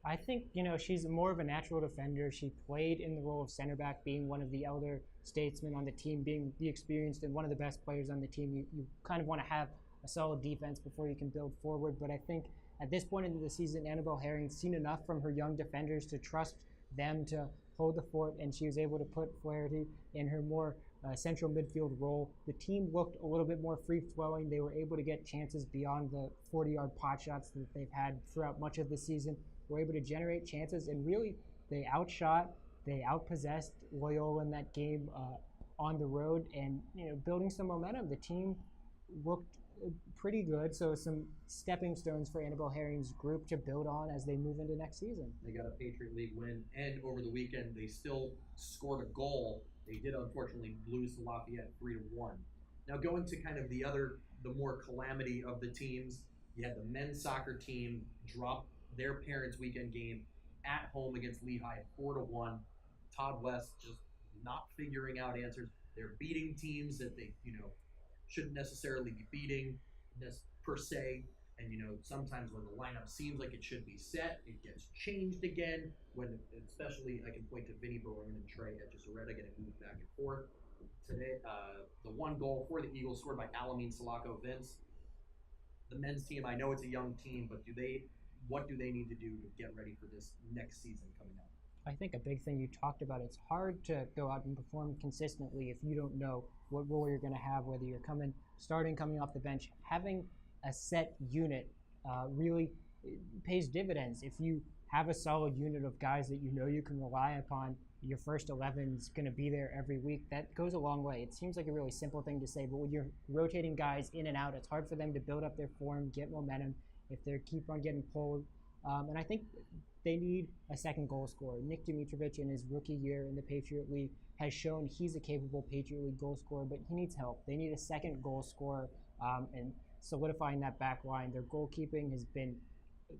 I think, she's more of a natural defender. She played in the role of center back, being one of the elder statesmen on the team, being the experienced and one of the best players on the team. You kind of want to have a solid defense before you can build forward. But I think at this point into the season, Annabelle Herring's seen enough from her young defenders to trust them to hold the fort, and she was able to put Flaherty in her more central midfield role. The team looked a little bit more free-flowing. They were able to get chances beyond the 40-yard pot shots that they've had throughout much of the season. Were able to generate chances, and really they outshot, they outpossessed Loyola in that game on the road, and building some momentum. The team looked pretty good, so some stepping stones for Annabelle Herring's group to build on as they move into next season. They got a Patriot League win, and over the weekend they still scored a goal. They did unfortunately lose to Lafayette 3-1. Now going to kind of the more calamity of the teams, you had the men's soccer team drop their parents' weekend game at home against Lehigh at 4-1. Todd West just not figuring out answers. They're beating teams that they shouldn't necessarily be beating per se. And sometimes when the lineup seems like it should be set, it gets changed again. When especially I can point to Vinny Barone and Trey Etchesoretta getting moved back and forth. Today, the one goal for the Eagles scored by Alamine Salako. Vince, the men's team, I know it's a young team, but what do they need to do to get ready for this next season coming up? I think a big thing you talked about, it's hard to go out and perform consistently if you don't know what role you're going to have, whether you're coming off the bench. Having a set unit really pays dividends. If you have a solid unit of guys that you can rely upon, your first 11 is going to be there every week. That goes a long way. It seems like a really simple thing to say, but when you're rotating guys in and out, it's hard for them to build up their form, get momentum if they keep on getting pulled. And I think they need a second goal scorer. Nick Dimitrovic in his rookie year in the Patriot League has shown he's a capable Patriot League goal scorer, but he needs help. They need a second goal scorer and solidifying that back line. Their goalkeeping has been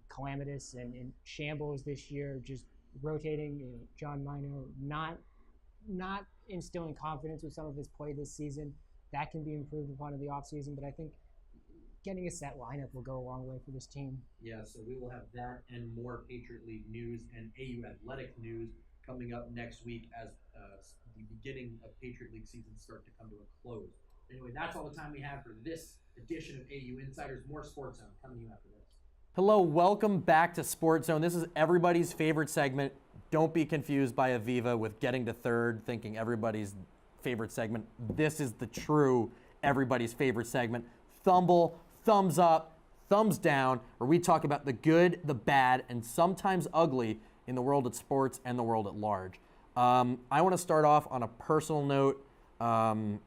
calamitous and in shambles this year, just rotating. John Mino not instilling confidence with some of his play this season. That can be improved upon in the offseason, but I think getting a set lineup will go a long way for this team. Yeah, so we will have that and more Patriot League news and AU athletic news coming up next week as the beginning of Patriot League season start to come to a close. Anyway, that's all the time we have for this edition of AU Insiders. More Sports Zone coming to you after this. Hello, welcome back to Sports Zone. This is everybody's favorite segment. Don't be confused by Aviva with getting to third, thinking everybody's favorite segment. This is the true everybody's favorite segment. Thumbs up, thumbs down, where we talk about the good, the bad, and sometimes ugly in the world of sports and the world at large. I want to start off on a personal note.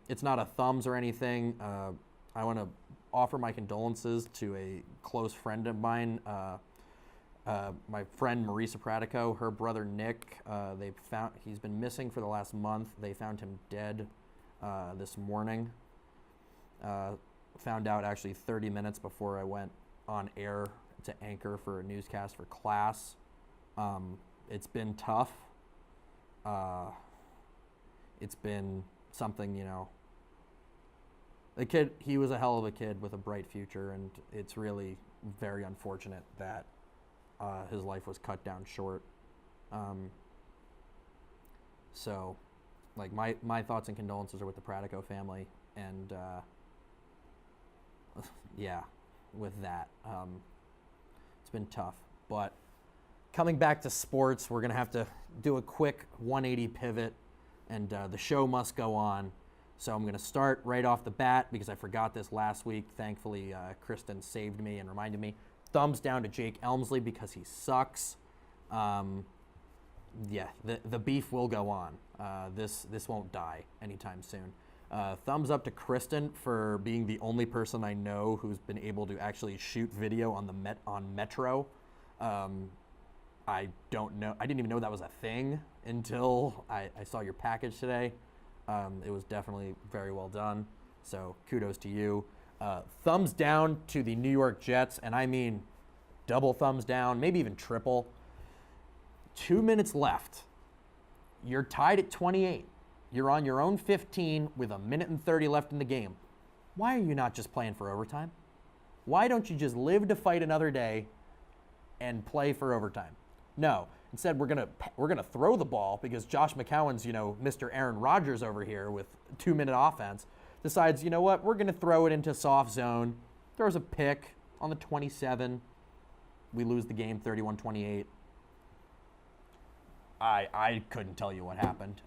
It's not a thumbs or anything. I want to offer my condolences to a close friend of mine, my friend Marisa Pratico. Her brother Nick, he's been missing for the last month. They found him dead this morning. Found out actually 30 minutes before I went on air to anchor for a newscast for class. It's been tough. It's been something, the kid, he was a hell of a kid with a bright future, and it's really very unfortunate that his life was cut down short. So, like, my thoughts and condolences are with the Pratico family, and yeah, with that, it's been tough. But coming back to sports, we're going to have to do a quick 180 pivot, and the show must go on. So I'm going to start right off the bat because I forgot this last week. Thankfully, Kristen saved me and reminded me. Thumbs down to Jake Elmsley because he sucks. Yeah, the beef will go on. This won't die anytime soon. Thumbs up to Kristen for being the only person I know who's been able to actually shoot video on Metro. I don't know. I didn't even know that was a thing until I saw your package today. It was definitely very well done. So kudos to you. Thumbs down to the New York Jets, and I mean double thumbs down, maybe even triple. 2 minutes left. You're tied at 28. You're on your own 15 with 1 minute and 30 left in the game. Why are you not just playing for overtime? Why don't you just live to fight another day and play for overtime? No. Instead, we're gonna throw the ball because Josh McCown's, Mr. Aaron Rodgers over here with 2-minute offense, decides, you know what, we're gonna throw it into soft zone, throws a pick on the 27. We lose the game 31-28. I couldn't tell you what happened.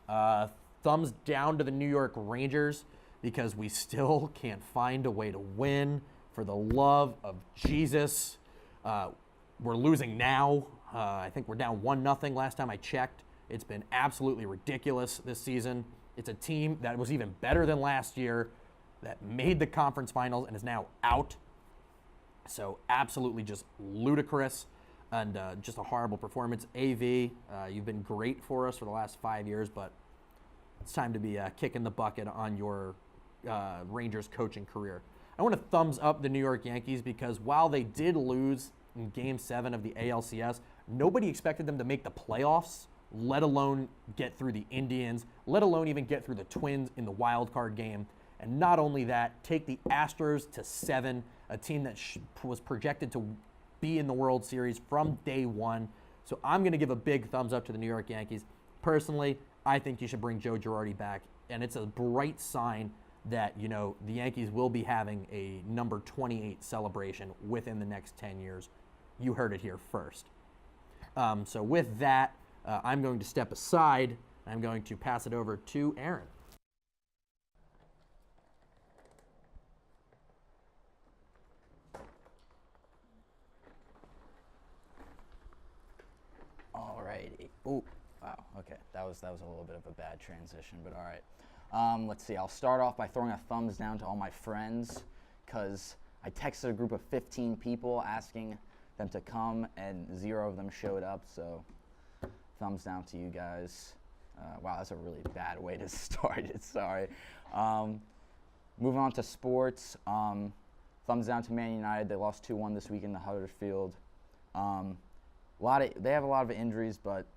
Thumbs down to the New York Rangers because we still can't find a way to win. For the love of Jesus, we're losing now. I think we're down 1-0 last time I checked. It's been absolutely ridiculous this season. It's a team that was even better than last year, that made the conference finals and is now out. So absolutely just ludicrous and just a horrible performance. AV, you've been great for us for the last 5 years, but it's time to be kicking the bucket on your Rangers coaching career. I want to thumbs up the New York Yankees because while they did lose in Game 7 of the ALCS, nobody expected them to make the playoffs, let alone get through the Indians, let alone even get through the Twins in the wild card game. And not only that, take the Astros to 7, a team that was projected to be in the World Series from day one. So I'm going to give a big thumbs up to the New York Yankees. Personally, I think you should bring Joe Girardi back. And it's a bright sign that, the Yankees will be having a number 28 celebration within the next 10 years. You heard it here first. So with that, I'm going to step aside. I'm going to pass it over to Aaron. All righty. Ooh, wow. Okay, that was a little bit of a bad transition, but all right. Let's see. I'll start off by throwing a thumbs down to all my friends because I texted a group of 15 people asking them to come, and 0 of them showed up. So, thumbs down to you guys. Wow, that's a really bad way to start it. Sorry. Moving on to sports. Thumbs down to Man United. They lost 2-1 this week in the Huddersfield. They have a lot of injuries, but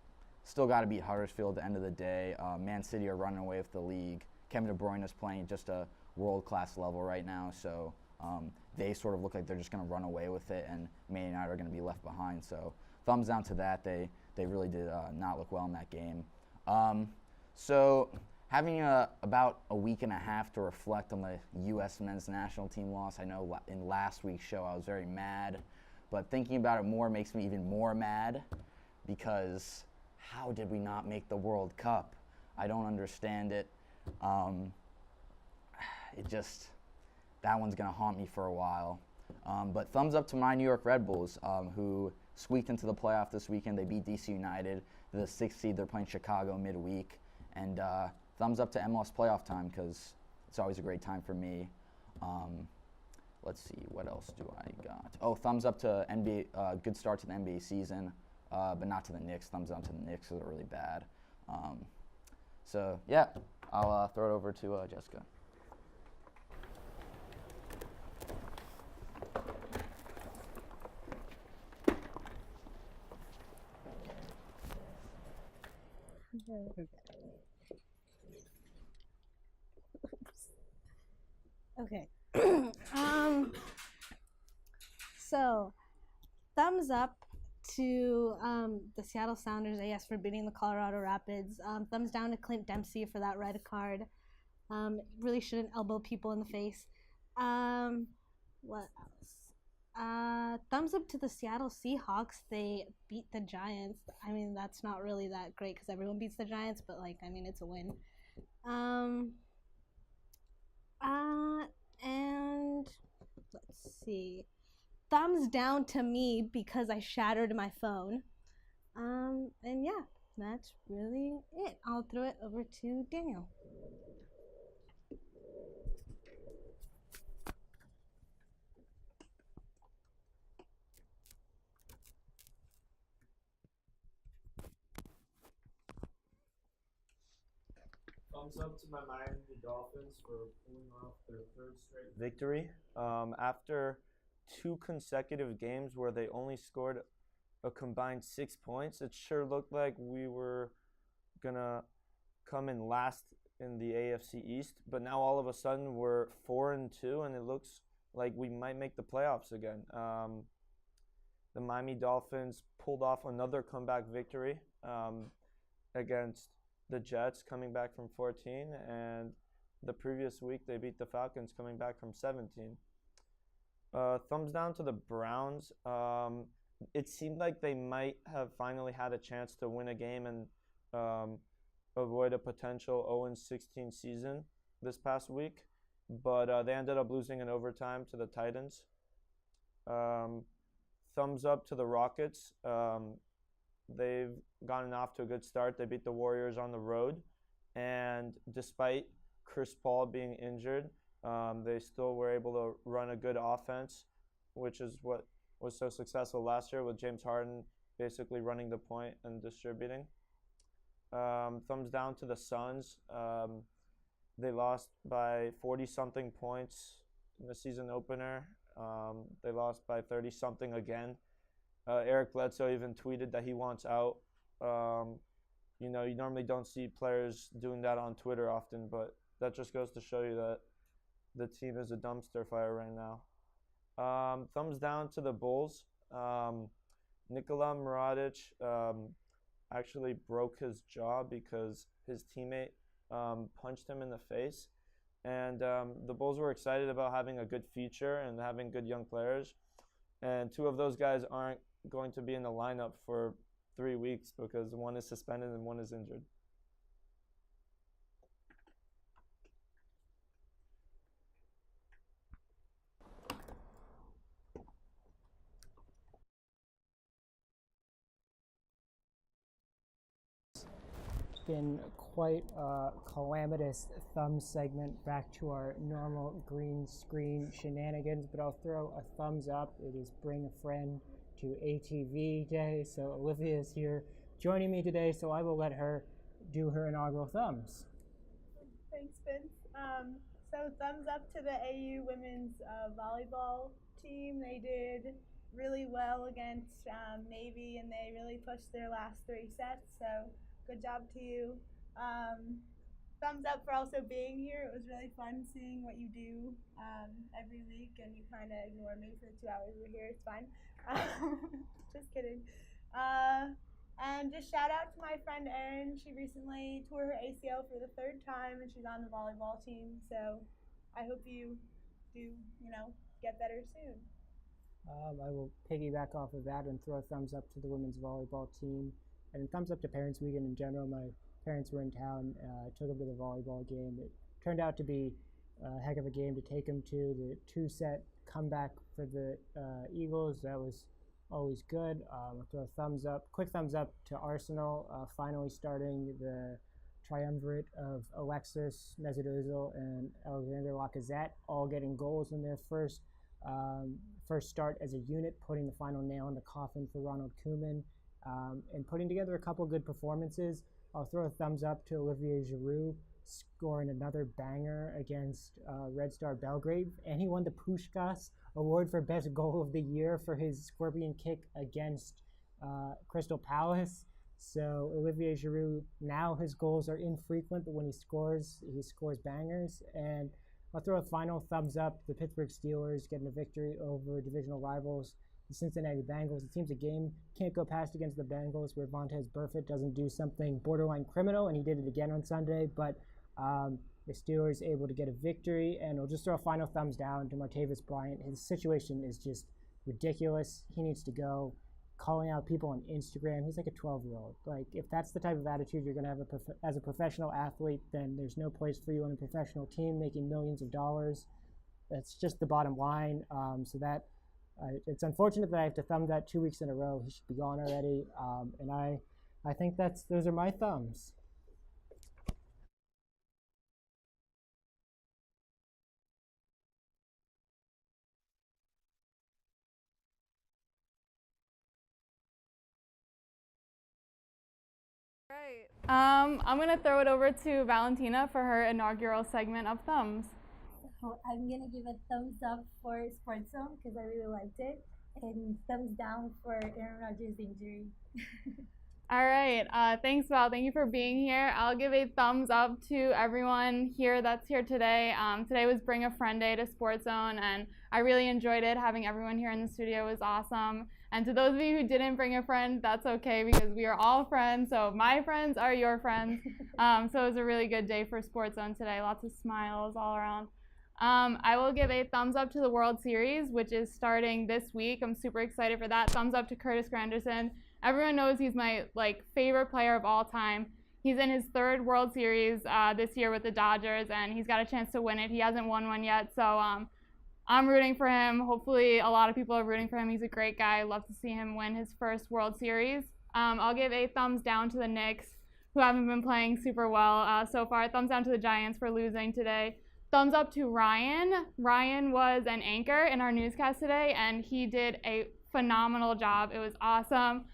still got to beat Huddersfield at the end of the day. Man City are running away with the league. Kevin De Bruyne is playing just a world-class level right now, so they sort of look like they're just going to run away with it, and Man United are going to be left behind. So thumbs down to that. They really did not look well in that game. So having about a week and a half to reflect on the U.S. men's national team loss. I know in last week's show I was very mad, but thinking about it more makes me even more mad because how did we not make the World Cup? I don't understand it. That one's going to haunt me for a while. But thumbs up to my New York Red Bulls, who squeaked into the playoff this weekend. They beat DC United, the 6th seed. They're playing Chicago midweek. And thumbs up to MLS playoff time because it's always a great time for me. Let's see, what else do I got? Oh, thumbs up to NBA, good start to the NBA season, but not to the Knicks. Thumbs down to the Knicks because they're really bad. So, yeah, I'll throw it over to Jessica. Okay. So, thumbs up to the Seattle Sounders, I guess, for beating the Colorado Rapids. Thumbs down to Clint Dempsey for that red card. Really shouldn't elbow people in the face. What else? Thumbs up to the Seattle Seahawks. They beat the Giants. I mean, that's not really that great because everyone beats the Giants, but, it's a win. And let's see. Thumbs down to me because I shattered my phone. And yeah, that's really it. I'll throw it over to Daniel. Thumbs up to my Miami Dolphins for pulling off their 3rd straight victory. After 2 consecutive games where they only scored a combined 6 points, it sure looked like we were gonna come in last in the AFC East. But now all of a sudden we're 4-2, and it looks like we might make the playoffs again. The Miami Dolphins pulled off another comeback victory against the Jets, coming back from 14, and the previous week they beat the Falcons, coming back from 17. Thumbs down to the Browns. It seemed like they might have finally had a chance to win a game and avoid a potential 0-16 season this past week, but they ended up losing in overtime to the Titans. Thumbs up to the Rockets. They've gotten off to a good start. They beat the Warriors on the road, and despite Chris Paul being injured, they still were able to run a good offense, which is what was so successful last year with James Harden basically running the point and distributing. Thumbs down to the Suns. They lost by 40-something points in the season opener. They lost by 30-something again. Eric Bledsoe even tweeted that he wants out. You normally don't see players doing that on Twitter often, but that just goes to show you that the team is a dumpster fire right now. Thumbs down to the Bulls. Nikola Mirotic actually broke his jaw because his teammate punched him in the face. And the Bulls were excited about having a good future and having good young players. And two of those guys aren't going to be in the lineup for 3 weeks because one is suspended and one is injured. Been quite a calamitous thumb segment, back to our normal green screen shenanigans, but I'll throw a thumbs up. It is Bring a Friend to ATV Day, so Olivia is here joining me today, so I will let her do her inaugural thumbs. Thanks, Vince. So thumbs up to the AU women's volleyball team. They did really well against Navy, and they really pushed their last 3 sets, so good job to you. Thumbs up for also being here. It was really fun seeing what you do every week, and you kind of ignore me for the 2 hours we're here. It's fine. Just kidding. And just shout out to my friend Erin. She recently tore her ACL for the 3rd time, and she's on the volleyball team. So I hope you do, get better soon. I will piggyback off of that and throw a thumbs up to the women's volleyball team. And thumbs up to Parents Weekend in general. My parents were in town. I took them to the volleyball game. It turned out to be a heck of a game to take them to. The 2-set comeback for the Eagles, that was always good. I'll throw a quick thumbs up to Arsenal, finally starting the triumvirate of Alexis, Mesut Ozil, and Alexander Lacazette, all getting goals in their first start as a unit, putting the final nail in the coffin for Ronald Koeman. And putting together a couple good performances. I'll throw a thumbs up to Olivier Giroud scoring another banger against Red Star Belgrade, and he won the Puskás Award for Best Goal of the Year for his scorpion kick against Crystal Palace. So Olivier Giroud, now his goals are infrequent, but when he scores bangers. And I'll throw a final thumbs up to the Pittsburgh Steelers getting a victory over divisional rivals, the Cincinnati Bengals. It seems a game can't go past against the Bengals where Vontaze Burfict doesn't do something borderline criminal, and he did it again on Sunday. But the Steelers able to get a victory, and we'll just throw a final thumbs down to Martavis Bryant. His situation is just ridiculous. He needs to go. Calling out people on Instagram, he's like a 12-year-old. Like, if that's the type of attitude you're going to have as a professional athlete, then there's no place for you on a professional team making millions of dollars. That's just the bottom line. It's unfortunate that I have to thumb that 2 weeks in a row. He should be gone already. And I think those are my thumbs. Right. I'm going to throw it over to Valentina for her inaugural segment of thumbs. So I'm going to give a thumbs up for SportsZone because I really liked it, and thumbs down for Aaron Rodgers' injury. All right. Thanks, Val. Thank you for being here. I'll give a thumbs up to everyone here that's here today. Today was Bring a Friend Day to SportsZone, and I really enjoyed it. Having everyone here in the studio was awesome. And to those of you who didn't bring a friend, that's okay because we are all friends. So my friends are your friends. So it was a really good day for SportsZone today. Lots of smiles all around. I will give a thumbs up to the World Series, which is starting this week. I'm super excited for that. Thumbs up to Curtis Granderson. Everyone knows he's my favorite player of all time. He's in his 3rd World Series this year with the Dodgers, and he's got a chance to win it. He hasn't won one yet, so I'm rooting for him. Hopefully a lot of people are rooting for him. He's a great guy. I'd love to see him win his first World Series. I'll give a thumbs down to the Knicks, who haven't been playing super well so far. Thumbs down to the Giants for losing today. Thumbs up to Ryan. Ryan was an anchor in our newscast today, and he did a phenomenal job. It was awesome.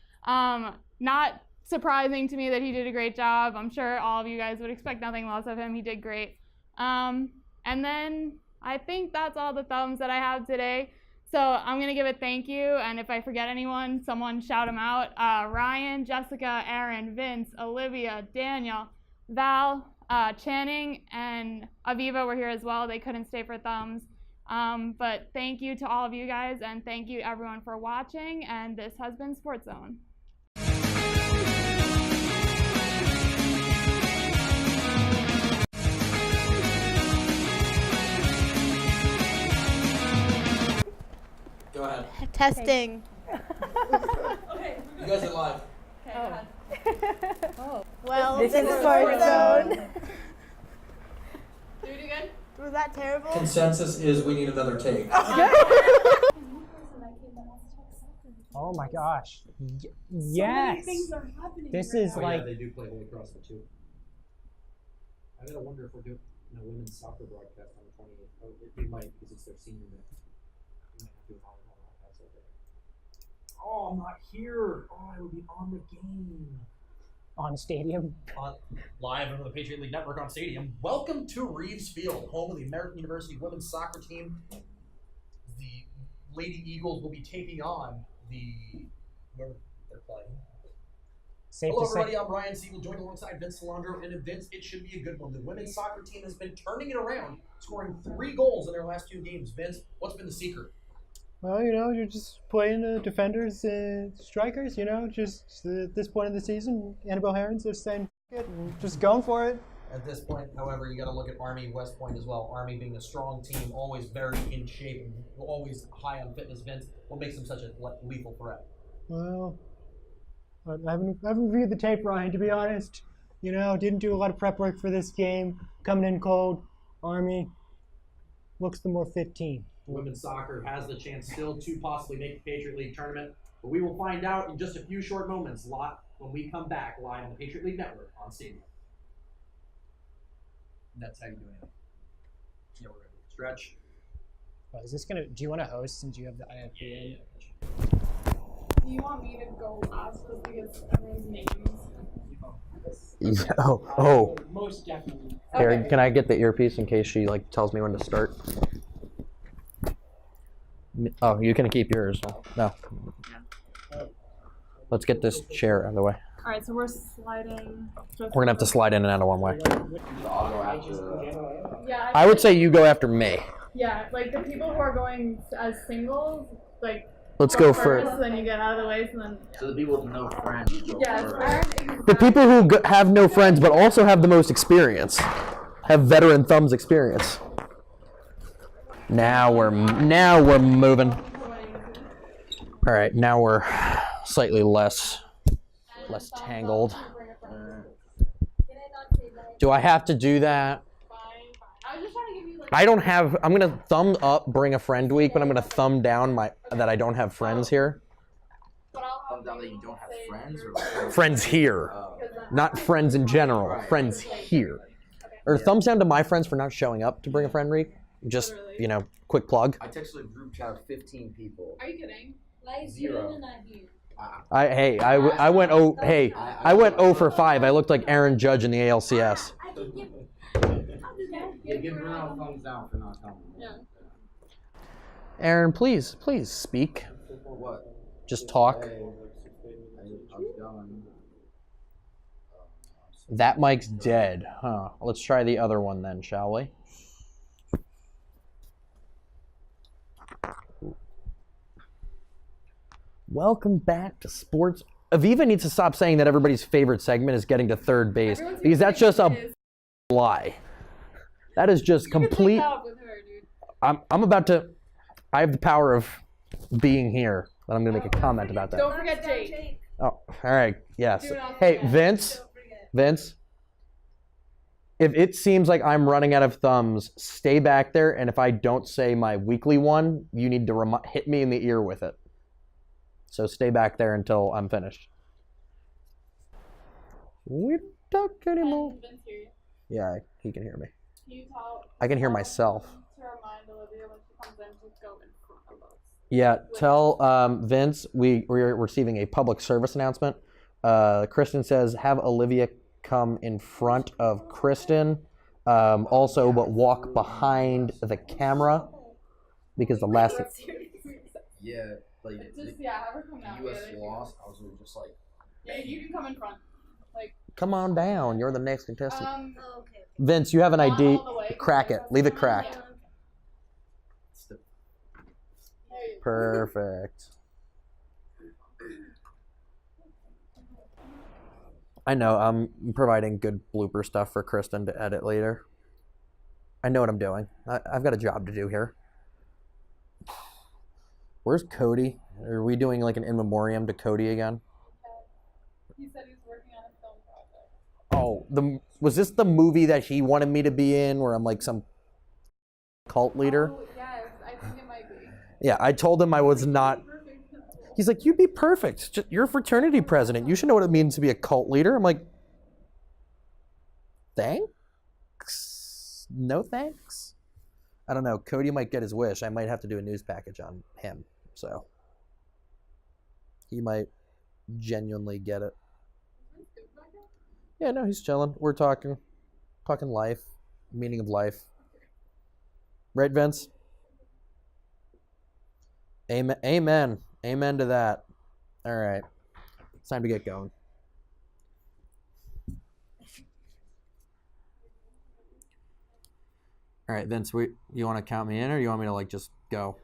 Not surprising to me that he did a great job. I'm sure all of you guys would expect nothing less of him. He did great. And then I think that's all the thumbs that I have today. So I'm going to give a thank you, and if I forget anyone, someone shout them out. Ryan, Jessica, Aaron, Vince, Olivia, Daniel, Val, Channing, and Aviva were here as well. They couldn't stay for thumbs. But thank you to all of you guys, and thank you everyone for watching, and this has been SportsZone. Go ahead. Testing. Okay. You guys are live. Okay. Oh. Well, This this is is SportsZone. SportsZone. Do it again? Was that terrible? Consensus is we need another take. Oh my gosh. So Yes. many things are happening. This right is now. like they do play Holy Cross the 2. I gotta wonder if we're doing a women's soccer broadcast on the 28th. Oh, we might because it's their senior day. We might have to do a volleyball broadcast that day. Oh, I'm not here. Oh, I will be on the game. on Stadium. Live on the Patriot League Network on Stadium. Welcome to Reeves Field, home of the American University women's soccer team. The Lady Eagles will be taking on whoever they're playing. Hello, everybody. I'm Ryan Siegel, joined alongside Vince Salandro. And Vince, it should be a good one. The women's soccer team has been turning it around, scoring 3 goals in their last 2 games. Vince, what's been the secret? Well, you're just playing defenders and strikers, just at this point in the season, Annabelle Herons are saying, just going for it. At this point, however, you got to look at Army West Point as well. Army being a strong team, always very in shape, and always high on fitness. Vince, what makes them such a lethal threat? Well, I haven't reviewed the tape, Ryan, to be honest. Didn't do a lot of prep work for this game. Coming in cold. Army looks the more fit team. Women's soccer has the chance still to possibly make the Patriot League tournament, but we will find out in just a few short moments when we come back live on the Patriot League Network on Stadium. And that's how you do it. Yeah, we're ready. Stretch. Oh, do you want to host since you have the IFB? Do you want me to go last just because everyone's names? Oh. Most definitely. Here, can I get the earpiece in case she tells me when to start? Oh, you can keep yours. No. Let's get this chair out of the way. All right, so we're sliding. We're gonna have to slide in and out of one way. I'll go after. Yeah. I would say you go after me. Yeah, the people who are going as singles, Let's go for first, then you get out of the way, so then. So the people with no friends. the people who have no friends but also have the most experience, have veteran thumbs experience. Now we're moving. All right, now we're slightly less tangled. Do I have to do that? I don't have. I'm gonna thumb up, bring a friend week, but I'm gonna thumb down that I don't have friends here. Thumb down that you don't have friends, or Friends here, not friends in general. Friends here, or thumbs down to my friends for not showing up to bring a friend week. Just quick plug. I texted a group chat of 15 people. Are you kidding? 0. I went 0 for 5. I looked like Aaron Judge in the ALCS. Yeah, give Bruno a thumbs down for not coming. Yeah. Aaron, please speak. What? Just talk. Hey, how's it going? That mic's dead. Huh. Let's try the other one then, shall we? Welcome back to Sports. Aviva needs to stop saying that everybody's favorite segment is getting to third base because that's just a lie. That is just complete. I'm about to. I have the power of being here, but I'm going to make a comment about that. Don't forget Jake. Oh, all right. Yes. Do not Hey, forget. Vince. If it seems like I'm running out of thumbs, stay back there, and if I don't say my weekly one, you need to hit me in the ear with it. So stay back there until I'm finished. We don't talk anymore. Yeah, he can hear me. I can hear myself. To remind Olivia when she comes in to go in front of us. Yeah, tell Vince we're receiving a public service announcement. Kristen says have Olivia come in front of Kristen, also but walk behind the camera because the last thing. Yeah, like have her come down. U.S. lost. I was just like, Yeah, you can come in front. Come on down. You're the next contestant. Okay. Vince, you have an Not ID. all the way, 'cause Crack it. Leave it Yeah. cracked. There you go. Perfect. I know I'm providing good blooper stuff for Kristen to edit later. I know what I'm doing. I've got a job to do here. Where's Cody? Are we doing like an in memoriam to Cody again? He said he's working on a film project. Oh, was this the movie that he wanted me to be in where I'm like some cult leader? Oh, yes, I think it might be. Yeah, I told him I was not. He's like, you'd be perfect. You're a fraternity president. You should know what it means to be a cult leader. I'm like, thanks? No thanks? I don't know. Cody might get his wish. I might have to do a news package on him. So he might genuinely get it. Yeah, no, he's chilling. We're talking life, meaning of life. Right, Vince? Amen. Amen. Amen to that. All right. It's time to get going. All right, Vince, you want to count me in or you want me to like just go?